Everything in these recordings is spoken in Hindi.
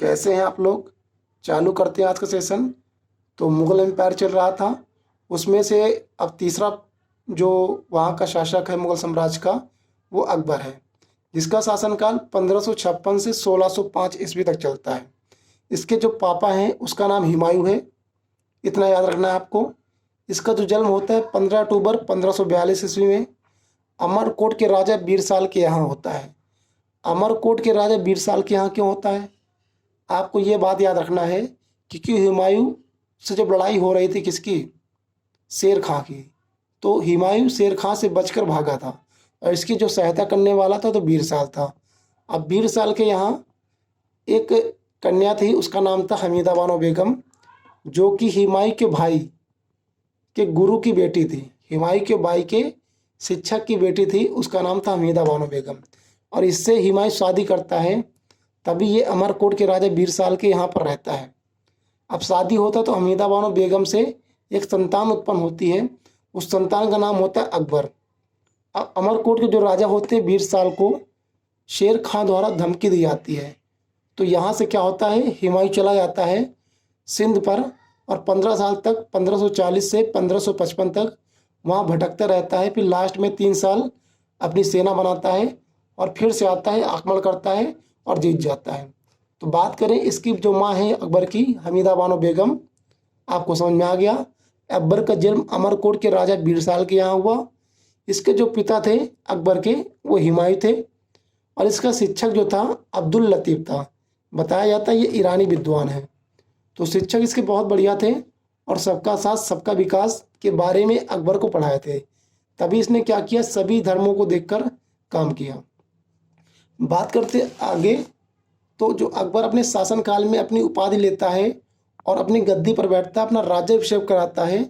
कैसे हैं आप लोग। चालू करते हैं आज का सेशन। तो मुग़ल एम्पायर चल रहा था, उसमें से अब तीसरा जो वहाँ का शासक है मुग़ल साम्राज्य का, वो अकबर है, जिसका शासनकाल 1556 से 1605 ईस्वी तक चलता है। इसके जो पापा हैं उसका नाम हुमायूं है, इतना याद रखना है आपको। इसका जो जन्म होता है 15 अक्टूबर 1542 ईस्वी में अमरकोट के राजा बीरसाल के यहाँ होता है। अमरकोट के राजा बीरसाल के यहाँ क्यों होता है, आपको ये बात याद रखना है क्योंकि हुमायूं से जब लड़ाई हो रही थी किसकी, शेर खां की, तो हुमायूं शेर खां से बचकर भागा था और इसकी जो सहायता करने वाला था तो बीरसाल था। अब बीरसाल के यहाँ एक कन्या थी, उसका नाम था हमीदा बानो बेगम, जो कि हुमायूं के भाई के गुरु की बेटी थी। हुमायूं के भाई के शिक्षक की बेटी थी, उसका नाम था हमीदा बानो बेगम। और इससे हुमायूं शादी करता है, तभी ये अमरकोट के राजा बीरसाल के यहाँ पर रहता है। अब शादी होता तो हमीदा बानो बेगम से एक संतान उत्पन्न होती है, उस संतान का नाम होता है अकबर। अब अमरकोट के जो राजा होते हैं बीरसाल को शेर खां द्वारा धमकी दी जाती है, तो यहाँ से क्या होता है, हुमायूं चला जाता है सिंध पर और 15 साल तक 1540 से 1555 तक वहाँ भटकता रहता है। फिर लास्ट में 3 साल अपनी सेना बनाता है और फिर से आता है, आक्रमण करता है और जीत जाता है। तो बात करें इसकी जो माँ है अकबर की, हमीदा बानो बेगम, आपको समझ में आ गया। अकबर का जन्म अमरकोट के राजा बीरसाल के यहाँ हुआ। इसके जो पिता थे अकबर के, वो हुमायूं थे और इसका शिक्षक जो था अब्दुल लतीफ़ था। बताया जाता है ये ईरानी विद्वान है। तो शिक्षक इसके बहुत बढ़िया थे और सबका साथ सबका विकास के बारे में अकबर को पढ़ाए थे। तभी इसने क्या किया, सभी धर्मों को देखकर काम किया। बात करते आगे, तो जो अकबर अपने शासनकाल में अपनी उपाधि लेता है और अपनी गद्दी पर बैठता है, अपना राज्याभिषेक कराता है,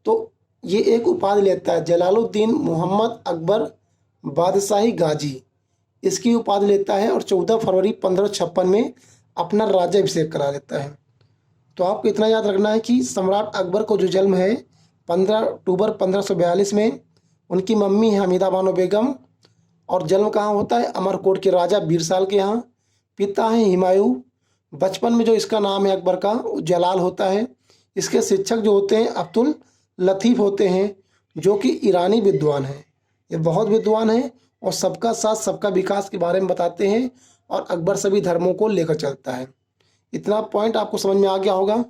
तो ये एक उपाधि लेता है, जलालुद्दीन मोहम्मद अकबर बादशाही गाजी, इसकी उपाधि लेता है और 14 फरवरी 1556 में अपना राज्याभिषेक करा लेता है। तो आपको इतना याद रखना है कि सम्राट अकबर को जो जन्म है 15 अक्टूबर 1542 में, उनकी मम्मी है हमीदा बानो बेगम और जन्म कहाँ होता है, अमरकोट के राजा बीरसाल के यहाँ। पिता हैं हुमायूं। बचपन में जो इसका नाम है अकबर का, वो जलाल होता है। इसके शिक्षक जो होते हैं अब्दुल लतीफ़ होते हैं, जो कि ईरानी विद्वान हैं। ये बहुत विद्वान हैं और सबका साथ सबका विकास के बारे में बताते हैं और अकबर सभी धर्मों को लेकर चलता है। इतना पॉइंट आपको समझ में आ गया होगा।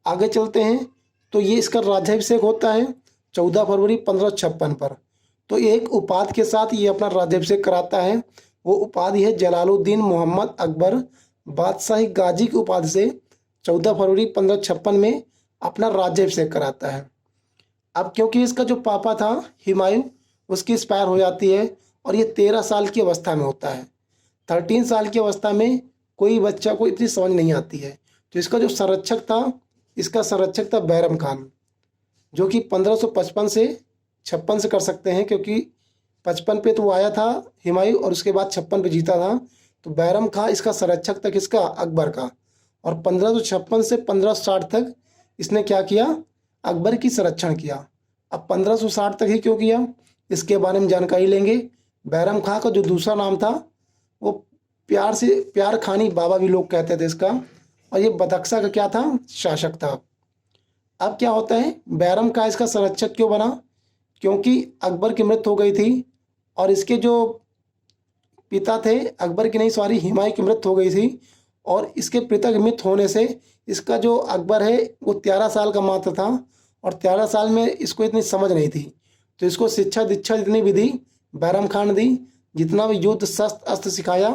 आगे चलते हैं। तो ये इसका राज्याभिषेक होता है 14 फरवरी 1556 पर। तो एक उपाधि के साथ ये अपना राज्याभिषेक कराता है, वो उपाधि है जलालुद्दीन मोहम्मद अकबर बादशाही गाजी की उपाधि से 14 फरवरी 1556 में अपना राज्याभिषेक कराता है। अब क्योंकि इसका जो पापा था हुमायूं, उसकी एक्सपायर हो जाती है और ये 13 साल की अवस्था में होता है। 13 साल की अवस्था में कोई बच्चा को इतनी समझ नहीं आती है। तो इसका जो संरक्षक था, इसका संरक्षक था बैरम खान, जो कि 1555 से 56 से कर सकते हैं, क्योंकि 55 पे तो वो आया था हुमायूं और उसके बाद 56 पे जीता था। तो बैरम खान इसका संरक्षक था किसका, अकबर का। और 1556 से 1560 तक इसने क्या किया, अकबर की संरक्षण किया। अब 1560 तक ही क्यों किया, इसके बारे में जानकारी लेंगे। बैरम खां का जो दूसरा नाम था वो प्यार से प्यार खानी बाबा भी लोग कहते थे इसका, और ये बदख्शा का क्या था, शासक था। अब क्या होता है, बैरम खां इसका संरक्षक क्यों बना, क्योंकि अकबर की मृत्यु हो गई थी और इसके जो पिता थे, अकबर की नहीं सॉरी हुमायूं की मृत्यु हो गई थी और इसके पिता की मृत्यु होने से इसका जो अकबर है वो 13 साल का मात्र था और 13 साल में इसको इतनी समझ नहीं थी। तो इसको शिक्षा दीक्षा जितनी भी दी बैरम खान ने दी, जितना भी युद्ध शस्त्र अस्त्र सिखाया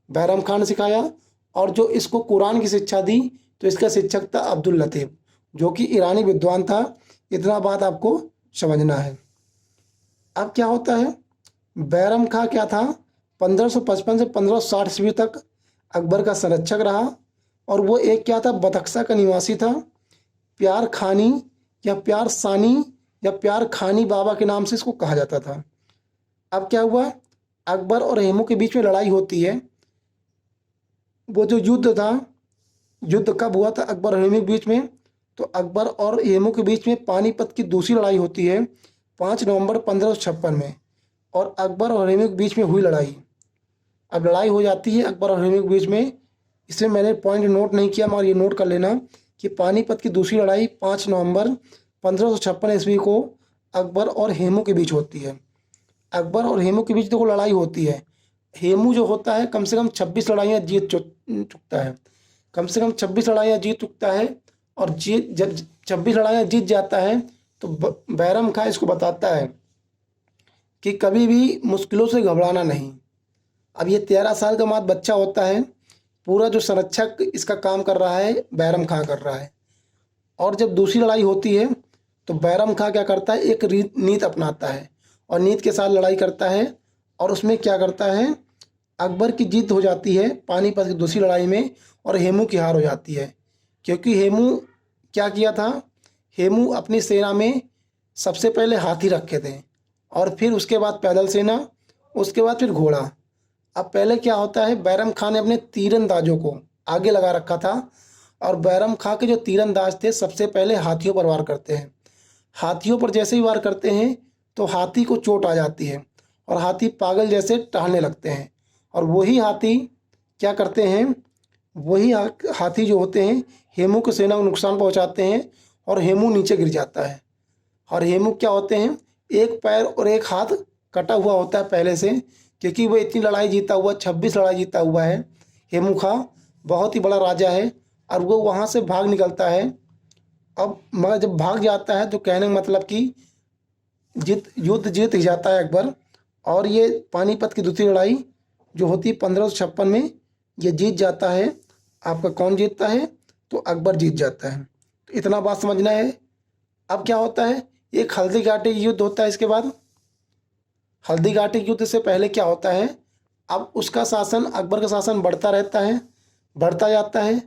बैरम खान ने सिखाया, और जो इसको कुरान की शिक्षा दी तो इसका शिक्षक था अब्दुल लतीफ़, जो कि ईरानी विद्वान था। इतना बात आपको समझना है। अब क्या होता है, बैरम खां क्या था, 1555 से 1560 ईस्वी तक अकबर का संरक्षक रहा और वो एक क्या था, बदख्शा का निवासी था। प्यार खानी या प्यार सानी या प्यार खानी बाबा के नाम से इसको कहा जाता था। अब क्या हुआ, अकबर और हुमायूं के बीच में लड़ाई होती है। वो जो युद्ध था, युद्ध कब हुआ था, अकबर और हुमायूं के बीच में, तो अकबर और हुमायूं के बीच में पानीपत की दूसरी लड़ाई होती है 5 नवंबर 1556 में, और अकबर और हुमायूं के बीच में हुई लड़ाई। अब लड़ाई हो जाती है अकबर और हुमायूं के बीच में इसमें मैंने पॉइंट नोट नहीं किया, मगर ये नोट कर लेना कि पानीपत की दूसरी लड़ाई 5 नवंबर 1556 ईस्वी को अकबर और हेमू के बीच होती है। अकबर और हेमू के बीच देखो लड़ाई होती है। हेमू जो होता है कम से कम 26 लड़ाइयाँ जीत चुकता है, कम से कम 26 लड़ाइयाँ जीत चुकता है। और जीत जब 26 लड़ाइयाँ जीत जाता है तो बैरम खां इसको बताता है कि कभी भी मुश्किलों से घबराना नहीं। अब ये 13 साल का मात्र बच्चा होता है, पूरा जो संरक्षक इसका काम कर रहा है बैरम खां कर रहा है। और जब दूसरी लड़ाई होती है तो बैरम खां क्या करता है, एक नीति अपनाता है और नीति के साथ लड़ाई करता है। और उसमें क्या करता है, अकबर की जीत हो जाती है पानीपत की दूसरी लड़ाई में और हेमू की हार हो जाती है। क्योंकि हेमू क्या किया था, हेमू अपनी सेना में सबसे पहले हाथी रखे थे और फिर उसके बाद पैदल सेना, उसके बाद फिर घोड़ा। अब पहले क्या होता है, बैरम खां ने अपने तीरंदाजों को आगे लगा रखा था और बैरम खां के जो तीरंदाज थे सबसे पहले हाथियों पर वार करते हैं। हाथियों पर जैसे ही वार करते हैं तो हाथी को चोट आ जाती है और हाथी पागल जैसे टहलने लगते हैं। और वही हाथी क्या करते हैं, वही हाथी जो होते हैं हेमू की सेना को नुकसान पहुंचाते हैं और हेमू नीचे गिर जाता है। और हेमू क्या होते हैं, एक पैर और एक हाथ कटा हुआ होता है पहले से, क्योंकि वो इतनी लड़ाई जीता हुआ 26 लड़ाई जीता हुआ है। हेमू खां बहुत ही बड़ा राजा है और वो वहाँ से भाग निकलता है। अब मगर जब भाग जाता है तो कहने का मतलब कि युद्ध जीत ही जाता है अकबर। और ये पानीपत की दूसरी लड़ाई जो होती है 1556 में, ये जीत जाता है। आपका कौन जीतता है, तो अकबर जीत जाता है। तो इतना बात समझना है। अब क्या होता है, एक हल्दी घाटी युद्ध होता है। इसके बाद हल्दी घाटी युद्ध से पहले क्या होता है, अब उसका शासन, अकबर का शासन बढ़ता रहता है, बढ़ता जाता है।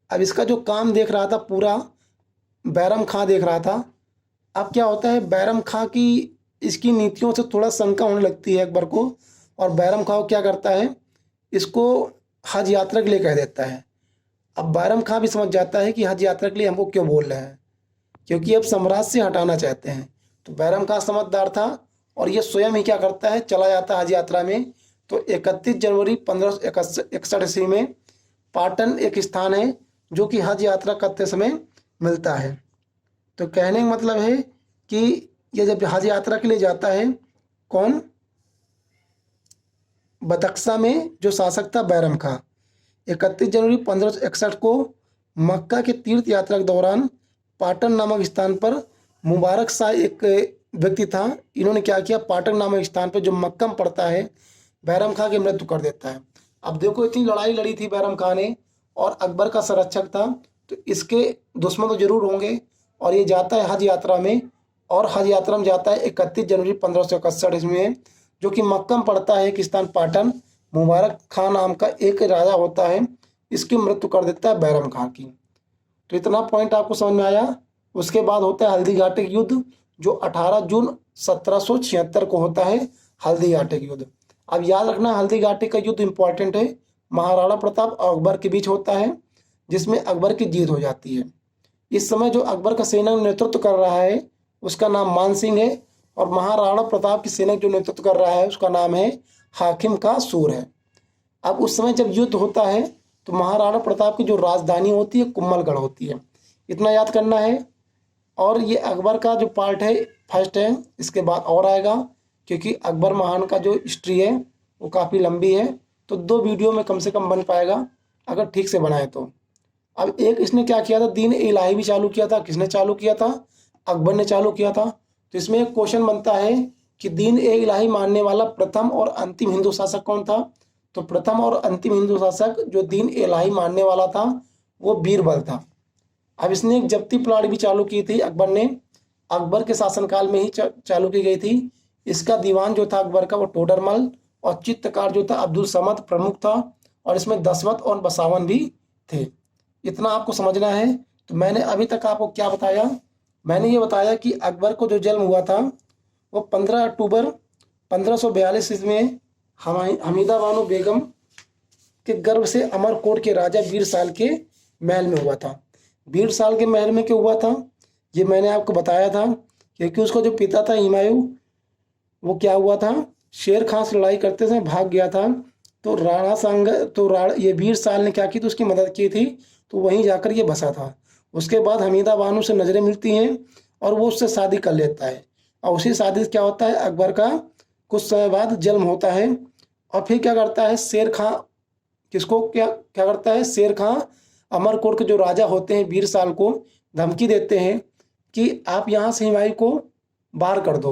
अब इसका जो काम देख रहा था पूरा बैरम खां देख रहा था। अब क्या होता है, बैरम खां की इसकी नीतियों से थोड़ा शंका होने लगती है अकबर को। और बैरम खां क्या करता है, इसको हज यात्रा के लिए कह देता है। अब बैरम खां भी समझ जाता है कि हज यात्रा के लिए हमको क्यों बोल रहे हैं, क्योंकि अब साम्राज्य से हटाना चाहते हैं। तो बैरम खां समझदार था और ये स्वयं ही क्या करता है, चला जाता है हज यात्रा में। तो 31 जनवरी 1561 ईस्वी में पाटन एक स्थान है जो कि हज यात्रा करते समय मिलता है। तो कहने का मतलब है कि ये जब हज यात्रा के लिए जाता है, कौन, बदख्शा में जो शासक था बैरम खां, 31 जनवरी 1561 को मक्का के तीर्थ यात्रा के दौरान पाटन नामक स्थान पर मुबारक शाह एक व्यक्ति था, इन्होंने क्या किया, पाटन नामक स्थान पर जो मक्का में पड़ता है, बैरम खां की मृत्यु कर देता है। अब देखो इतनी लड़ाई लड़ी थी बैरम खां ने और अकबर का संरक्षक था, तो इसके दुश्मन तो जरूर होंगे। और ये जाता है हज यात्रा में और हज यात्रा में जाता है 31 जनवरी 1561 ईस्वी में, जो कि मक्का में पड़ता है एक स्थान पाटन। मुबारक खां नाम का एक राजा होता है, इसकी मृत्यु कर देता है बैरम खां की। तो इतना पॉइंट आपको समझ में आया। उसके बाद होता है हल्दी घाटी युद्ध, जो 18 जून 1776 को होता है हल्दी घाटी युद्ध। अब याद रखना हल्दी घाटी का युद्ध इंपॉर्टेंट है, महाराणा प्रताप और अकबर के बीच होता है, जिसमें अकबर की जीत हो जाती है। इस समय जो अकबर का सेना नेतृत्व कर रहा है उसका नाम मान सिंह है और महाराणा प्रताप की सेना जो नेतृत्व कर रहा है उसका नाम है हाकिम का सूर है। अब उस समय जब युद्ध होता है तो महाराणा प्रताप की जो राजधानी होती है कुंभलगढ़ होती है, इतना याद करना है। और ये अकबर का जो पार्ट है फर्स्ट है, इसके बाद और आएगा, क्योंकि अकबर महान का जो हिस्ट्री है वो काफ़ी लंबी है, तो 2 वीडियो में कम से कम बन पाएगा अगर ठीक से बनाए तो। अब एक इसने क्या किया था, दीन इलाही भी चालू किया था। किसने चालू किया था, अकबर ने चालू किया था। तो इसमें एक क्वेश्चन बनता है कि दीन इलाही मानने वाला प्रथम और अंतिम हिंदू शासक कौन था। तो प्रथम और अंतिम हिंदू शासक जो दीन इलाही मानने वाला था वो बीरबल था। अब इसने एक जब्ती प्लाट भी चालू की थी अकबर ने, अकबर के शासनकाल में ही चालू की गई थी। इसका दीवान जो था अकबर का वो टोडरमल और चित्रकार जो था अब्दुल समद प्रमुख था, और इसमें दशवंत और बसावन भी थे। इतना आपको समझना है। तो मैंने अभी तक आपको क्या बताया, मैंने ये बताया कि अकबर को जो जन्म हुआ था वो 15 अक्टूबर 1542 ईस्वी में हमीदा बानो बेगम के गर्भ से अमरकोट के राजा बीरसाल के महल में हुआ था। बीरसाल के महल में क्यों हुआ था, ये मैंने आपको बताया था, क्योंकि उसका जो पिता था हुमायूं, वो क्या हुआ था, शेर खां से लड़ाई करते समय भाग गया था, तो ये वीर साल ने क्या की, तो उसकी मदद की थी, तो वहीं जाकर ये बसा था। उसके बाद हमीदा बानो से नज़रें मिलती हैं और वो उससे शादी कर लेता है। और उसी शादी से क्या होता है, अकबर का कुछ समय बाद जन्म होता है। और फिर क्या करता है शेर खां, किसको क्या क्या करता है, शेर खां अमरकोट के जो राजा होते हैं वीर साल को धमकी देते हैं कि आप यहाँ से हुमायूं को बाहर कर दो।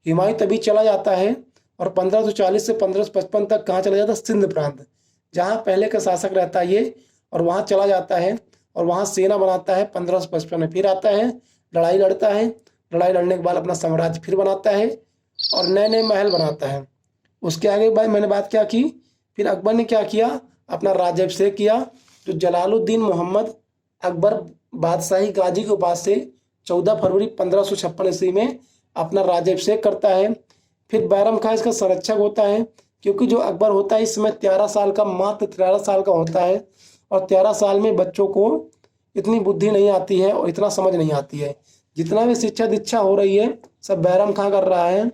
हुमायूं तभी चला जाता है और 1540 से 1555 तक कहाँ चला जाता है, सिंध प्रांत, जहाँ पहले का शासक रहता है ये, और वहाँ चला जाता है और वहाँ सेना बनाता है। 1555 में फिर आता है, लड़ाई लड़ता है, लड़ाई लड़ने के बाद अपना साम्राज्य फिर बनाता है और नए नए महल बनाता है। उसके आगे भाई मैंने बात क्या की, फिर अकबर ने क्या किया, अपना राज्याभिषेक किया। जो जलालुद्दीन मोहम्मद अकबर बादशाही गाजी के पास से 14 फरवरी 1556 ईस्वी में अपना राज्याभिषेक करता है। फिर बैरम खां इसका संरक्षक होता है, क्योंकि जो अकबर होता है इस समय 13 साल का, मात्र 13 साल का होता है, और 13 साल में बच्चों को इतनी बुद्धि नहीं आती है और इतना समझ नहीं आती है। जितना भी शिक्षा दीक्षा हो रही है सब बैरम खां कर रहा है।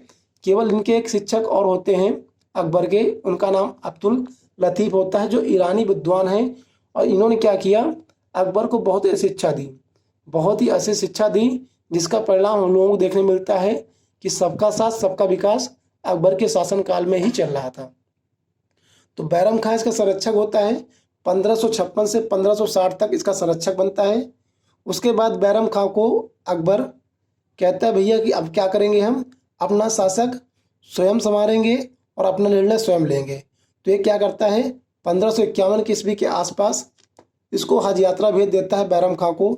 केवल इनके एक शिक्षक और होते हैं अकबर के, उनका नाम अब्दुल लतीफ़ होता है, जो ईरानी विद्वान हैं। और इन्होंने क्या किया, अकबर को बहुत ही शिक्षा दी, बहुत ही ऐसी शिक्षा दी जिसका परिणाम हम लोगों को देखने मिलता है कि सबका साथ सबका विकास अकबर के शासनकाल में ही चल रहा था। तो बैरम खां इसका संरक्षक होता है। 1556 से 1560 तक इसका संरक्षक बनता है। उसके बाद बैरम खां को अकबर कहता है भैया कि अब क्या करेंगे, हम अपना शासक स्वयं संभालेंगे और अपना निर्णय स्वयं लेंगे। तो ये क्या करता है, 1551 की ईस्वी के आसपास इसको हज यात्रा भेज देता है बैरम खां को।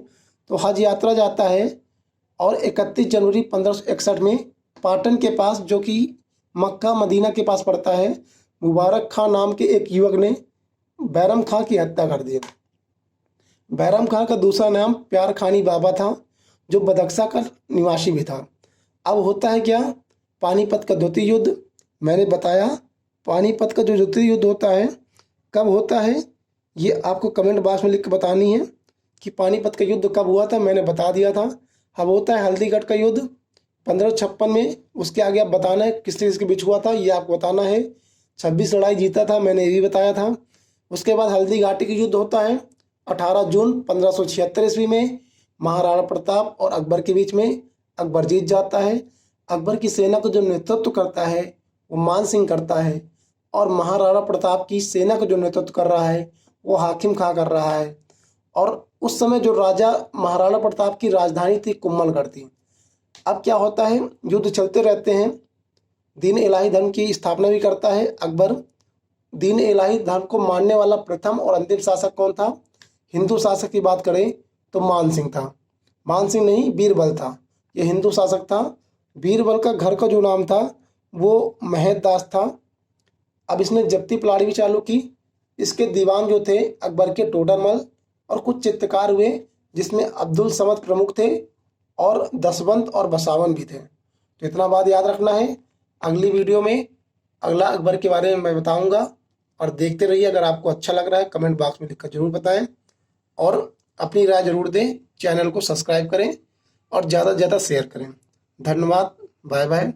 तो हज यात्रा जाता है और 31 जनवरी 1561 में पाटन के पास, जो कि मक्का मदीना के पास पड़ता है, मुबारक खां नाम के एक युवक ने बैरम खां की हत्या कर दी। बैरम खां का दूसरा नाम प्यार खानी बाबा था, जो बदख्शा का निवासी भी था। अब होता है क्या, पानीपत का द्वितीय युद्ध। मैंने बताया पानीपत का जो द्वितीय युद्ध होता है कब होता है, ये आपको कमेंट बॉक्स में लिख के बतानी है कि पानीपत का युद्ध कब हुआ था, मैंने बता दिया था। अब होता है हल्दीघाटी का युद्ध 1556 में। उसके आगे आप बताना है किस किसके बीच हुआ था, ये आपको बताना है। 26 लड़ाई जीता था, मैंने ये भी बताया था। उसके बाद हल्दीघाटी का युद्ध होता है 18 जून 1576 ईस्वी में, महाराणा प्रताप और अकबर के बीच में। अकबर जीत जाता है। अकबर की सेना को जो नेतृत्व करता है वो मान सिंह करता है, और महाराणा प्रताप की सेना को जो नेतृत्व कर रहा है वो हाकिम खां कर रहा है। और उस समय जो राजा महाराणा प्रताप की राजधानी थी कुम्भलगढ़ थी। अब क्या होता है, युद्ध चलते रहते हैं। दीन इलाही धर्म की स्थापना भी करता है अकबर। दीन इलाही धर्म को मानने वाला प्रथम और अंतिम शासक कौन था, हिंदू शासक की बात करें तो मान सिंह था। मान सिंह नहीं, बीरबल था, ये हिंदू शासक था। बीरबल का घर का जो नाम था वो महद दास था। अब इसने जब्ती पलाड़ी भी चालू की। इसके दीवान जो थे अकबर के टोडरमल, और कुछ चित्रकार हुए जिसमें अब्दुल समद प्रमुख थे और दसवंत और बसावन भी थे। तो इतना बात याद रखना है। अगली वीडियो में अगला अकबर के बारे में मैं बताऊंगा, और देखते रहिए। अगर आपको अच्छा लग रहा है कमेंट बॉक्स में लिखकर जरूर बताएं और अपनी राय जरूर दें। चैनल को सब्सक्राइब करें और ज़्यादा से ज़्यादा शेयर करें। धन्यवाद, बाय बाय।